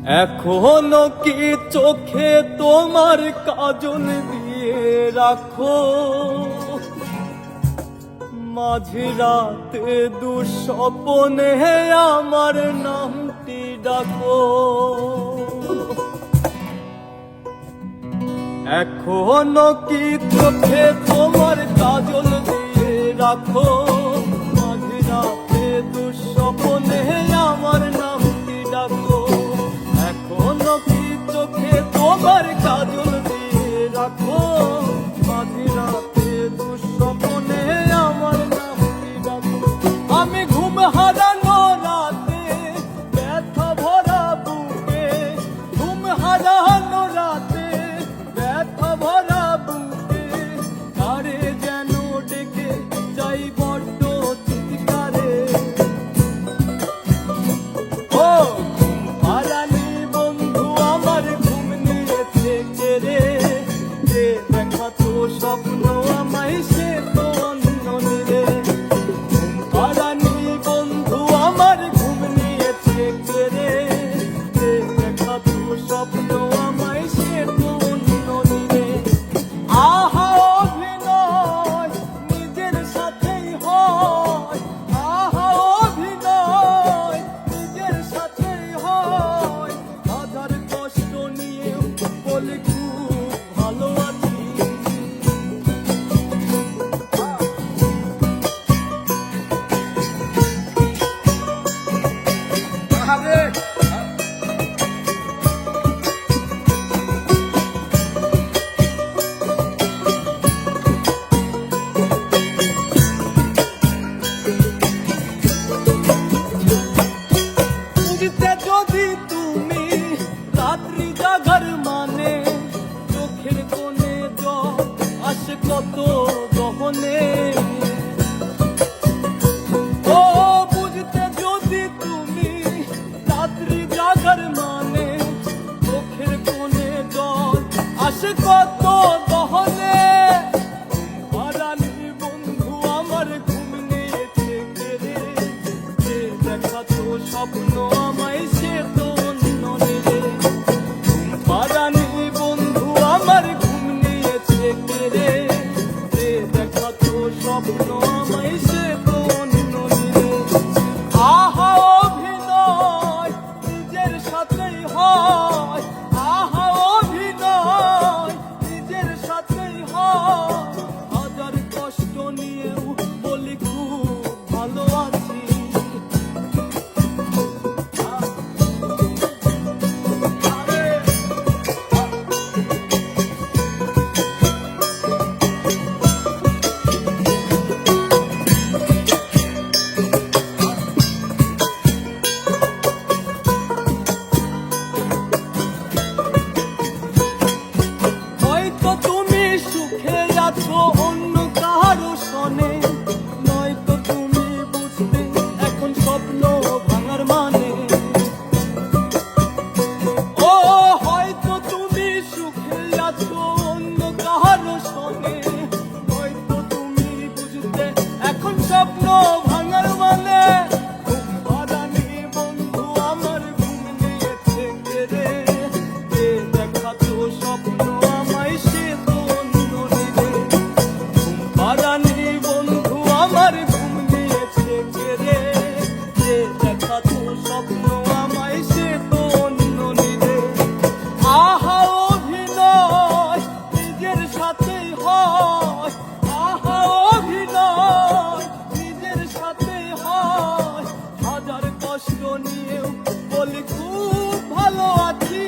এখনো কি চোখে তোমার কাজল দিয়ে রাখো? মাঝরাতে দুঃস্বপ্নে আমার নামটি ডাকো। এখনো কি চোখে তোমার কাজল দিয়ে রাখো? মাঝরাতে দুঃস্বপ্নে আমার নামটি ডাকো। এখনো কি চোখে তোমার কাজল দিয়ে রাখো? মাঝরাতে দুঃস্বপ্নে আমার নামটি ডাকো। আমি ঘুম হারানো রাতে ব্যথা ভরা বুকে, ঘুম হারানো রাতে ব্যথা ভরা বুকে, কারে যেন ডেকে যাই বড্ড চিৎকারে। ও ঘুম হারানি বন্ধু আমার ঘুম নিয়েছে কেড়ে, যে দেখা তো স্বপ্ন আমায় সে তো অন্য নিরে। ঘুম হারানি বন্ধু আমার ঘুম নিয়েছে কেড়ে, যে দেখা তো স্বপ্ন আমায় সে তো অন্য নিরে। আহা অভিনয় নিজের সাথেই হয়, আহা অভিনয় নিজের সাথেই হয়। হাজার কষ্ট নিয়েও বলি খুব ভালো আছি। বুঝতে যদি তুমি রাত্রি জাগার মানে, চোখের কোণে জল আসে কত গহনে। ও বুঝতে যদি তুমি রাত্রি জাগার মানে, চোখের কোণে জল আসে কত গহনে। হারানি বন্ধু আমার ঘুম নিয়েছে কেড়ে, যে দেখা তো স্বপ্ন আমায় সে তো অন্য নিরে। হারানি বন্ধু আমার ঘুম নিয়েছে কেড়ে, যে দেখা তো স্বপ্ন আমায় সে তো অন্য নিরে। আহা অভিনয় নিজের সাথেই হয়, আহা অভিনয় নিজের সাথেই হয়। হাজার কষ্ট নিয়েও বলি খুব ভালো আছি। হয়তো তুমি সুখে আছো অন্য কারো সনে, নয়তো তুমি বুঝতে এখন স্বপ্ন ভাঙার মানে। ও হয়তো তুমি সুখে আছো অন্য কারো সনে, নয়তো তুমি বুঝতে এখন স্বপ্ন ভাঙার মানে। ঘুম হারানি বন্ধু আমার ঘুম নিয়েছে কেড়ে, যে দেখা তো স্বপ্ন আমায় সে তো অন্য নিরে। ঘুম হারানি বন্ধু আমার ঘুম নিয়েছে কেড়ে, যে দেখা তো স্বপ্ন আমায় সে তো অন্য নিরে। আহা অভিনয় নিজের সাথেই হয়, আহা অভিনয় নিজের সাথেই হয়। হাজার কষ্ট নিয়েও বলি খুব ভালো আছি।